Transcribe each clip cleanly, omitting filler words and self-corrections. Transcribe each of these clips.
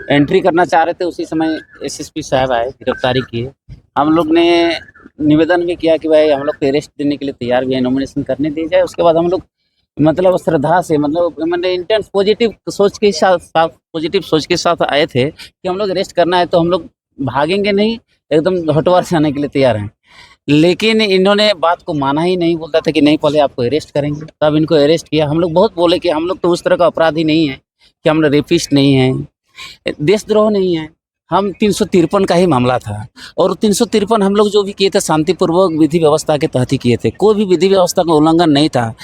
Entry करना चाह रहे थे, उसी समय एसएसपी साहब आए, गिरफ्तारी किए। हम लोग ने निवेदन भी किया कि भाई हम लोग को अरेस्ट देने के लिए तैयार भी है, नॉमिनेशन करने दी जाए। उसके बाद हम लोग मतलब श्रद्धा से, मतलब मैंने इंटेंस पॉजिटिव सोच के साथ पॉजिटिव सोच के साथ आए थे कि हम लोग अरेस्ट करना है तो हम लोग भागेंगे नहीं, एकदम हटवार से आने के लिए तैयार हैं। लेकिन इन्होंने बात को माना ही नहीं, बोलता था कि नहीं पहले आपको अरेस्ट करेंगे। तब इनको अरेस्ट किया। हम लोग बहुत बोले कि हम लोग तो उस तरह का अपराधी नहीं है, कि हम लोग रेपिस्ट नहीं हैं, देशद्रोह नहीं है। हम 353 का ही मामला था, और 353 हम लोग जो भी किए थे शांतिपूर्वक विधि व्यवस्था के तहत ही किए थे, कोई भी विधि व्यवस्था का उल्लंघन नहीं था।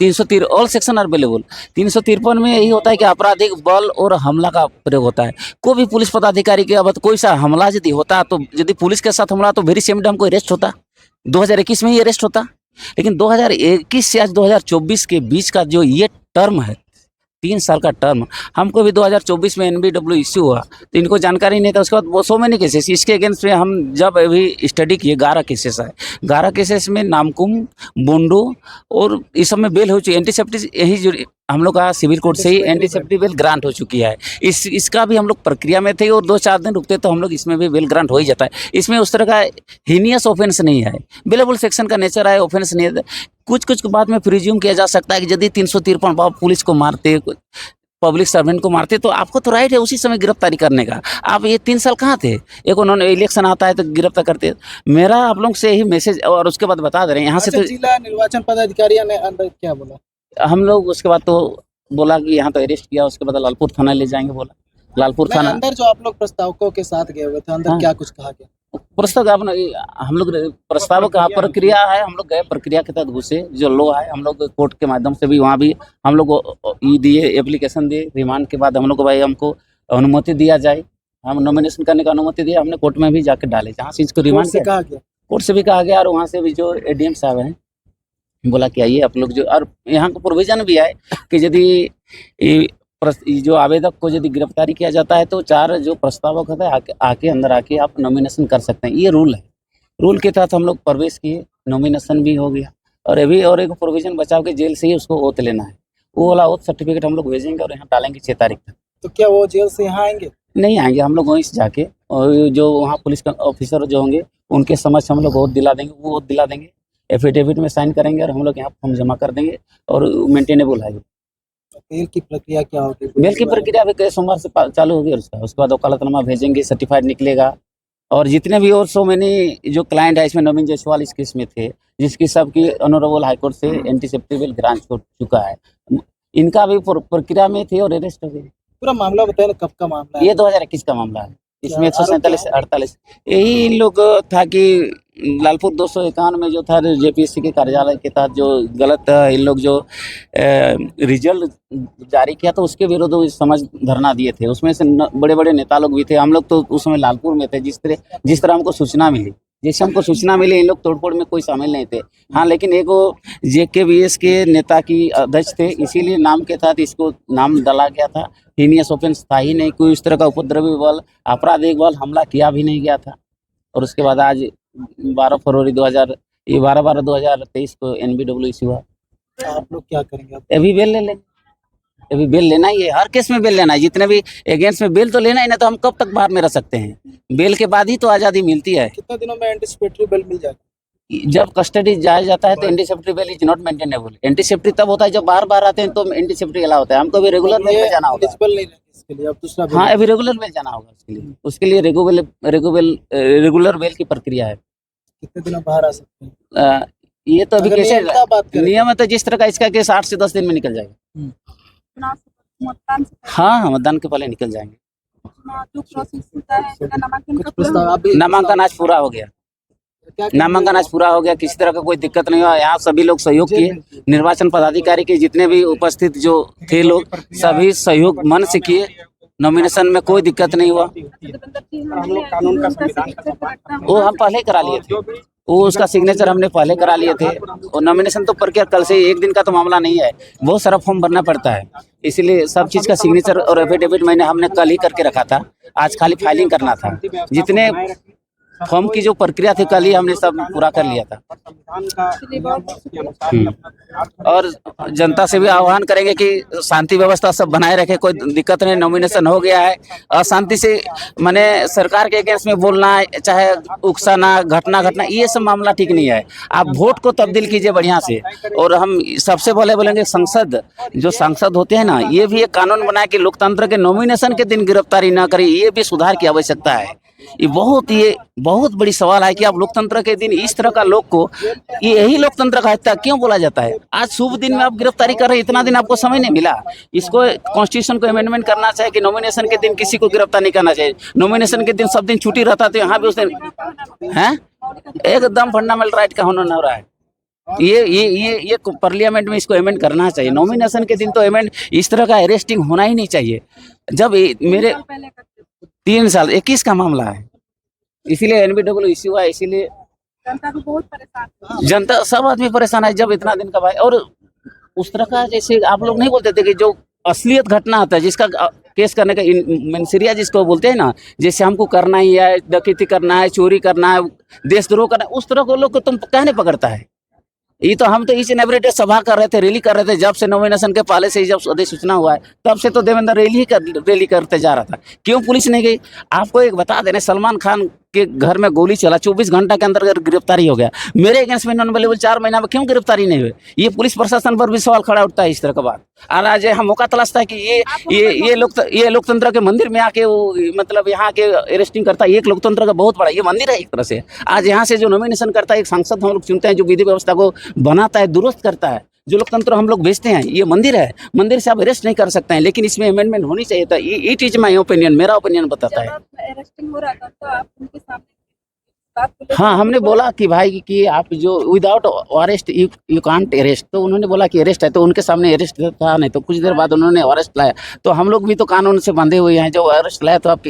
353 ऑल सेक्शन आर अवेलेबल। 353 में यही होता है कि आपराधिक बल और हमला का प्रयोग होता है। कोई भी पुलिस पदाधिकारी के अब कोई सा हमला यदि होता, तो यदि पुलिस के साथ हमला तो वेरी सेम डे हमको अरेस्ट होता, 2021 में ही अरेस्ट होता। लेकिन 2021 से आज 2024 के बीच का जो ये टर्म है, 3 साल का टर्म, हमको भी 2024 में एनबीडब्ल्यू इश्यू हुआ तो इनको जानकारी नहीं था। उसके बाद वो 100 मैनी केसेस इसके अगेंस्ट में हम जब अभी स्टडी किए, 11 केसेस आए। 11 केसेस में नामकुम, बोंडो और इस सब में बेल हो चुकी है। एंटीसेप्टिक यही जो हम लोग का सिविल कोर्ट से ही एंटीसेप्टिक बेल ग्रांट हो चुकी है। इसका भी हम लोग प्रक्रिया में थे, और 2-4 दिन रुकते तो हम लोग इसमें भी बेल ग्रांट हो ही जाता है। इसमें उस तरह का हीनियस ऑफेंस नहीं है, बेलेबल सेक्शन का नेचर है, ऑफेंस नहीं है। कुछ बात में प्रिज्यूम किया जा सकता है कि यदि 353 बाप पुलिस को मारते, पब्लिक सर्वेंट को मारते, तो आपको तो राइट है उसी समय गिरफ्तारी करने का। आप ये 3 साल कहाँ थे? एक उन्होंने इलेक्शन आता है तो गिरफ्तार करते। मेरा आप लोग से यही मैसेज, और उसके बाद बता दे रहे हैं यहाँ से तो जिला निर्वाचन पदाधिकारी ने अंदर क्या बोला? हम लोग उसके बाद तो बोला कि यहाँ तो अरेस्ट किया, उसके बाद लालपुर थाना ले जाएंगे बोला। लालपुर थाना अंदर जो आप लोग प्रस्तावकों के साथ गए हुए थे, अंदर हाँ। क्या कुछ कहा गया? प्रस्ताव हम लोग प्रस्ताव का प्रक्रिया है, हम लोग गए, प्रक्रिया के तहत घुसे। जो लो है हम लोग कोर्ट के माध्यम से भी वहाँ भी हम लोग ये दिए, एप्लीकेशन दिए। रिमांड के बाद हम लोग को भाई हमको अनुमति दिया जाए, हम नॉमिनेशन करने का अनुमति दिया। हमने कोर्ट में भी जाकर डाले, जहाँ से इसको रिमांड से कहा गया, कोर्ट से भी कहा गया, और वहाँ से भी जो एडीएम साहब हैं बोला कि आइए आप लोग जो, और यहाँ को प्रोविजन भी है कि यदि जो आवेदक को यदि गिरफ्तारी किया जाता है तो 4 जो प्रस्तावक होता है आके अंदर आके आप नॉमिनेशन कर सकते हैं। ये रूल है। रूल के तहत हम लोग प्रवेश किए, नॉमिनेशन भी हो गया। और अभी और एक प्रोविजन बचाव के जेल से ही उसको ओथ लेना है, वो वाला ओथ सर्टिफिकेट हम लोग भेजेंगे और यहाँ डालेंगे 6 तारीख तक। तो क्या वो जेल से यहाँ आएंगे? नहीं आएंगे, हम लोग वहीं से जाके, और जो वहाँ पुलिस ऑफिसर जो होंगे उनके समक्ष हम लोग ओथ दिला देंगे, वो ओथ दिला देंगे, एफिडेविट में साइन करेंगे, और हम लोग यहाँ फॉर्म जमा कर देंगे, और मेंटेनेबल है। बेल की प्रक्रिया क्या होगी? बेल की प्रक्रिया भी कई सोमवार से चालू होगी, और उसके बाद वकालतनामा भेजेंगे, सर्टिफाइड निकलेगा। और जितने भी और सो मैनी जो क्लाइंट है, इसमें नवीन जायसवाल इस केस में थे, जिसकी सबकी ऑनरेबल हाईकोर्ट से एंटीसेप्टिक बेल ग्रांट हो चुका है, इनका भी प्रक्रिया में थे और अरेस्ट हो गए। पूरा मामला बताए ना, कब का मामला है? ये 2021 का मामला है। इसमें 147-48 यही इन लोग था कि लालपुर 251 में जो था जेपीएससी के कार्यालय के तहत जो गलत इन लोग जो रिजल्ट जारी किया तो उसके विरुद्ध समझ धरना दिए थे। उसमें से बड़े बड़े नेता लोग भी थे। हम लोग तो उस समय लालपुर में थे। जिस तरह हमको सूचना मिली, जैसे हमको सूचना मिली, इन लोग तोड़फोड़ में कोई शामिल नहीं थे। हाँ, लेकिन एक वो JKBS के नेता की अध्यक्ष थे, इसीलिए नाम के तहत इसको नाम डाला गया था। हीनियस ऑफेंस था ही नहीं, कोई इस तरह का उपद्रवी बल, आपराधिक बल हमला किया भी नहीं गया था। और उसके बाद आज 12 फरवरी 2023 को NBW इश्यू हुआ। आप लोग क्या करेंगे? अभी बेल ले लेंगे, अभी बेल लेना ही है। हर केस में बेल लेना है, जितने भी अगेंस्ट में बेल तो लेना ही, नहीं तो हम कब तक बाहर में रह सकते हैं। बेल के बाद ही तो आज़ादी मिलती है। कितने दिनों में एंटीसिपेटरी बेल मिल जाएगी? जब कस्टडी जाया जाता है तो एंटीसेप्टरी बेल इज नॉट मेंटेनेबल। एंटीसेप्टरी तब होता है जब बार आते हैं तो एंटीसेप्टरी अलाउ होता है। हमको भी रेगुलर बेल पे जाना होगा। इसके लिए अब दूसरा हाँ, अभी रेगुलर बेल जाना होगा। उसके लिए रेगुलर बेल की प्रक्रिया है। कितने दिनों बाहर आ सकते हैं? ये तो अभी कैसे नियम है, तो जिस तरह का इसका केस 8 से 10 दिन में निकल जाएगा। हाँ, मतदान के पहले निकल जाएंगे। नामांकन आज पूरा हो गया। नामांकन आज पूरा हो गया, किसी तरह का कोई दिक्कत नहीं हुआ। यहाँ सभी लोग सहयोग किए। निर्वाचन पदाधिकारी के जितने भी उपस्थित जो थे लोग, सभी सहयोग मन से किए। नॉमिनेशन में कोई दिक्कत नहीं हुआ। वो हम पहले करा लिए थे, वो उसका सिग्नेचर हमने पहले करा लिए थे। और नॉमिनेशन तो प्रक्रिया कल से, एक दिन का तो मामला नहीं है, बहुत सारा फॉर्म भरना पड़ता है। इसीलिए सब चीज़ का सिग्नेचर और एफिडेविट हमने कल ही करके रखा था। आज खाली फाइलिंग करना था। जितने फॉर्म की जो प्रक्रिया थी कल ही हमने सब पूरा कर लिया था। और जनता से भी आह्वान करेंगे कि शांति व्यवस्था सब बनाए रखे, कोई दिक्कत नहीं। नॉमिनेशन हो गया है, अशांति से माने सरकार के अगेंस्ट में बोलना, चाहे उकसाना, घटना ये सब मामला ठीक नहीं है। आप वोट को तब्दील कीजिए बढ़िया से। और हम सबसे पहले बोलेंगे संसद, जो सांसद होते हैं ना, ये भी एक कानून बनाए कि लोकतंत्र के नॉमिनेशन के दिन गिरफ्तारी ना करें। ये भी सुधार की आवश्यकता है। ये बहुत बड़ी सवाल है कि आप लोकतंत्र के दिन इस तरह का लोग को, यही लोकतंत्र का हत्या क्यों बोला जाता है? आज शुभ दिन में आप गिरफ्तारी कर रहे हैं, इतना दिन आपको समय नहीं मिला। इसको कॉन्स्टिट्यूशन को अमेंडमेंट करना चाहिए कि नॉमिनेशन के दिन किसी को गिरफ्तार नहीं करना चाहिए। नॉमिनेशन के दिन सब दिन छुट्टी रहता तो यहाँ भी उस दिन है एकदम फंडामेंटल राइट का होना हो रहा है। ये पार्लियामेंट में इसको अमेंड करना चाहिए। नॉमिनेशन के दिन तो अमेंड, इस तरह का अरेस्टिंग होना ही नहीं चाहिए। जब मेरे 3 साल 21 का मामला है, इसीलिए एनबीडब्ल्यू इश्यू है, इसीलिए जनता भी बहुत परेशान है। जनता सब आदमी परेशान है। जब इतना दिन का भाई, और उस तरह का जैसे आप लोग नहीं बोलते थे कि जो असलियत घटना होता है, जिसका केस करने का मेंसरिया जिसको बोलते हैं ना, जैसे हमको करना ही है, डकैती करना है, चोरी करना है, देशद्रोह करना है, उस तरह के लोग को तुम कहने पकड़ता है। ये तो हम तो ईच एंड एवरी डे सभा कर रहे थे, रैली कर रहे थे। जब से नॉमिनेशन के पहले से ही जब अधिसूचना हुआ है, तब से तो देवेंद्र रैली करते जा रहा था। क्यों पुलिस नहीं गई? आपको एक बता देने, सलमान खान के घर में गोली चला, 24 घंटा के अंदर गिरफ्तारी हो गया। मेरे अगेंस्ट में नॉन अवेलेबल 4 महीना में क्यों गिरफ्तारी नहीं हुई? ये पुलिस प्रशासन पर भी सवाल खड़ा उठता है इस तरह का बात। और आज हम मौका तलाशता है कि ये लोकतंत्र के मंदिर में आके वो मतलब यहाँ के अरेस्टिंग करता है। एक लोकतंत्र का बहुत बड़ा ये मंदिर है एक तरह से। आज यहाँ से जो नॉमिनेशन करता है, एक सांसद हम लोग चुनते हैं, जो विधि व्यवस्था को बनाता है, दुरुस्त करता है, जो लोकतंत्र हम लोग भेजते हैं, ये मंदिर है। मंदिर से आप अरेस्ट नहीं कर सकते हैं, लेकिन इसमें अमेंडमेंट होनी चाहिए था। इट इज माय ओपिनियन, मेरा ओपिनियन बताता है। अरेस्टिंग हो रहा था तो आप उनके सामने बात को लेकर- हाँ, हमने बोला कि भाई कि आप जो without arrest you can't arrest, तो उन्होंने बोला कि अरेस्ट है, तो उनके सामने अरेस्ट था नहीं। तो कुछ देर बाद उन्होंने अरेस्ट लाया। तो हम लोग भी तो कानून से बंधे हुए हैं। जो अरेस्ट लाया तो आप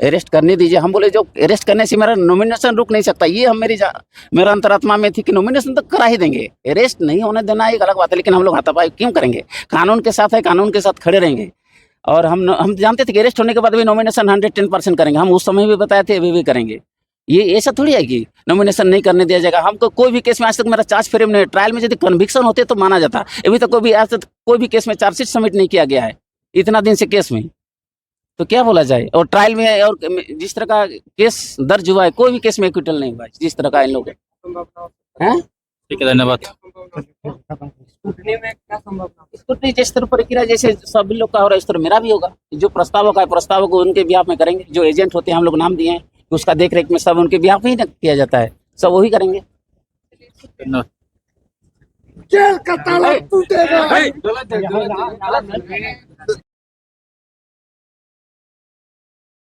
अरेस्ट करने दीजिए। हम बोले जो अरेस्ट करने से मेरा नॉमिनेशन रुक नहीं सकता। ये हम मेरा अंतरात्मा में थी कि नॉमिनेशन तो करा ही देंगे, अरेस्ट नहीं होने देना एक अलग बात है। लेकिन हम लोग हाथापाई क्यों करेंगे? कानून के साथ है, कानून के साथ खड़े रहेंगे। और हम जानते थे कि अरेस्ट होने के बाद भी नॉमिनेशन 110% करेंगे। हम उस समय भी बताए थे, अभी भी करेंगे। ये ऐसा थोड़ी है कि नॉमिनेशन नहीं करने दिया जाएगा। हमको कोई भी केस में आज तक मेरा चार्ज फ्रेम नहीं, ट्रायल में यदि कन्विक्शन होते तो माना जाता। अभी तक कोई भी केस में चार्जशीट सबमिट नहीं किया गया है इतना दिन से केस में, तो क्या बोला जाए? और ट्रायल में और जिस तरह का केस दर्ज हुआ है, कोई भी केस में एक्विटल नहीं हुआ है जिस तरह का इन लोग हैं। ठीक है, धन्यवाद। स्कूटनी जिस तरह प्रक्रिया जैसे सब लोग का हो रहा है, इस तरह मेरा भी होगा। जो प्रस्तावक है, प्रस्तावक को उनके बिहाफ में करेंगे। जो एजेंट होते हैं, हम लोग नाम दिए हैं, उसका देख रेख में सब उनके बिहाफ में ही किया जाता है, सब वही करेंगे। धन्यवाद।